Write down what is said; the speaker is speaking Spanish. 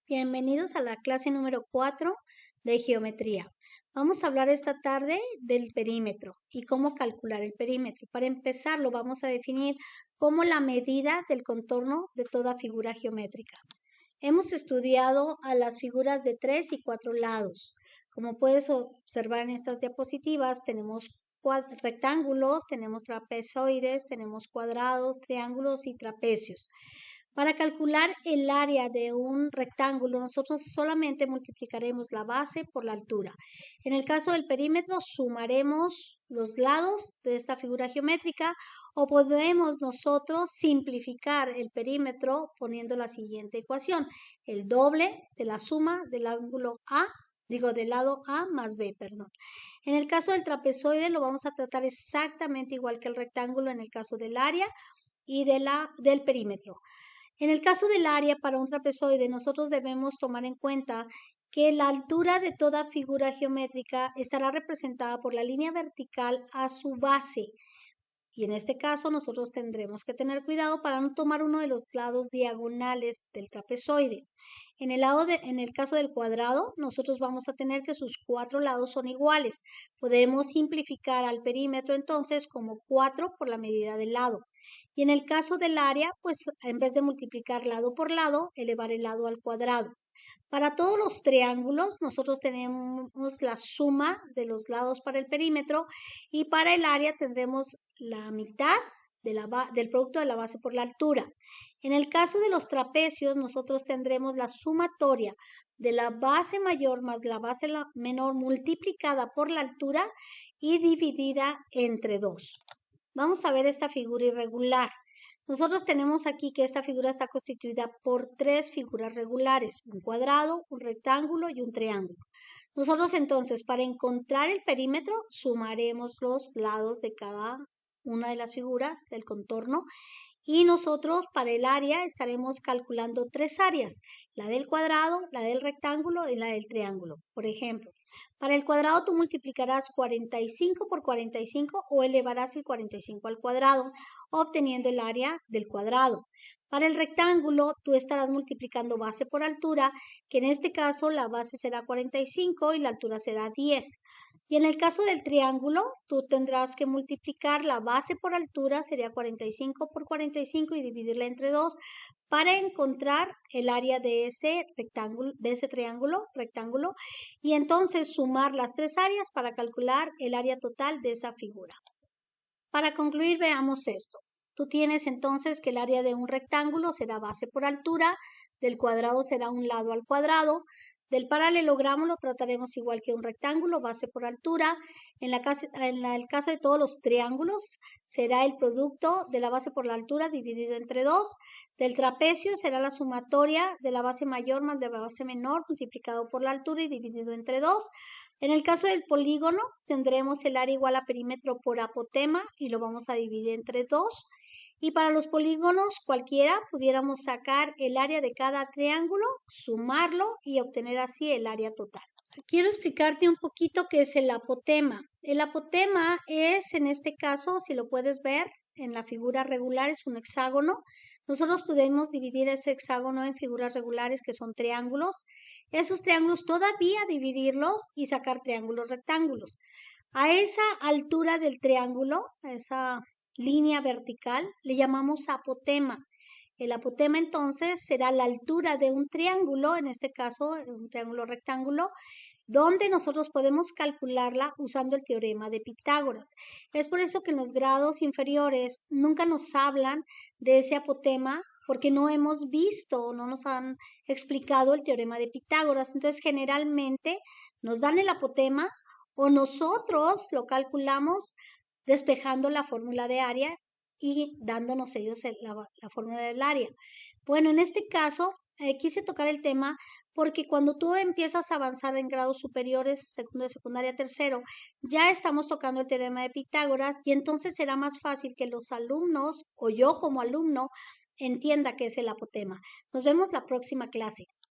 Bienvenidos a la clase número 4 de geometría. Vamos a hablar esta tarde del perímetro y cómo calcular el perímetro. Para empezar, lo vamos a definir como la medida del contorno de toda figura geométrica. Hemos estudiado a las figuras de 3 y 4 lados. Como puedes observar en estas diapositivas, tenemos rectángulos, tenemos trapezoides, tenemos cuadrados, triángulos y trapecios. Para calcular el área de un rectángulo, nosotros solamente multiplicaremos la base por la altura. En el caso del perímetro, sumaremos los lados de esta figura geométrica o podemos nosotros simplificar el perímetro poniendo la siguiente ecuación. El doble de la suma del ángulo A, del lado A más B, perdón. En el caso del trapezoide lo vamos a tratar exactamente igual que el rectángulo en el caso del área y del perímetro. En el caso del área para un trapezoide, nosotros debemos tomar en cuenta que la altura de toda figura geométrica estará representada por la línea vertical a su base. Y en este caso nosotros tendremos que tener cuidado para no tomar uno de los lados diagonales del trapezoide. En el caso del cuadrado, nosotros vamos a tener que sus 4 lados son iguales. Podemos simplificar al perímetro entonces como 4 por la medida del lado. Y en el caso del área, pues en vez de multiplicar lado por lado, elevar el lado al cuadrado. Para todos los triángulos, nosotros tenemos la suma de los lados para el perímetro y para el área tendremos la mitad del producto de la base por la altura. En el caso de los trapecios, nosotros tendremos la sumatoria de la base mayor más la base menor multiplicada por la altura y dividida entre 2. Vamos a ver esta figura irregular. Nosotros tenemos aquí que esta figura está constituida por 3 figuras regulares, un cuadrado, un rectángulo y un triángulo. Nosotros entonces, para encontrar el perímetro, sumaremos los lados de cada una de las figuras del contorno y nosotros para el área estaremos calculando 3 áreas, la del cuadrado, la del rectángulo y la del triángulo. Por ejemplo, para el cuadrado tú multiplicarás 45 por 45 o elevarás el 45 al cuadrado, obteniendo el área del cuadrado. Para el rectángulo tú estarás multiplicando base por altura, que en este caso la base será 45 y la altura será 10. Y en el caso del triángulo, tú tendrás que multiplicar la base por altura, sería 45 por 45 y dividirla entre 2 para encontrar el área de ese rectángulo, de ese rectángulo, y entonces sumar las 3 áreas para calcular el área total de esa figura. Para concluir, veamos esto. Tú tienes entonces que el área de un rectángulo será base por altura, del cuadrado será un lado al cuadrado, del paralelogramo lo trataremos igual que un rectángulo, base por altura. En el caso de todos los triángulos será el producto de la base por la altura dividido entre 2. Del trapecio será la sumatoria de la base mayor más de la base menor multiplicado por la altura y dividido entre 2. En el caso del polígono tendremos el área igual a perímetro por apotema y lo vamos a dividir entre 2. Y para los polígonos cualquiera pudiéramos sacar el área de cada triángulo, sumarlo y obtener así el área total. Quiero explicarte un poquito qué es el apotema. El apotema es, en este caso, si lo puedes ver en la figura regular, es un hexágono. Nosotros podemos dividir ese hexágono en figuras regulares que son triángulos. Esos triángulos todavía dividirlos y sacar triángulos rectángulos. A esa altura del triángulo, a esa línea vertical, le llamamos apotema. El apotema entonces será la altura de un triángulo, en este caso un triángulo rectángulo, donde nosotros podemos calcularla usando el teorema de Pitágoras. Es por eso que en los grados inferiores nunca nos hablan de ese apotema porque no hemos visto, no nos han explicado el teorema de Pitágoras. Entonces generalmente nos dan el apotema o nosotros lo calculamos despejando la fórmula de área y dándonos ellos la fórmula del área. Bueno, en este caso quise tocar el tema porque cuando tú empiezas a avanzar en grados superiores, segundo de secundaria, tercero, ya estamos tocando el teorema de Pitágoras y entonces será más fácil que los alumnos o yo como alumno entienda qué es el apotema. Nos vemos la próxima clase.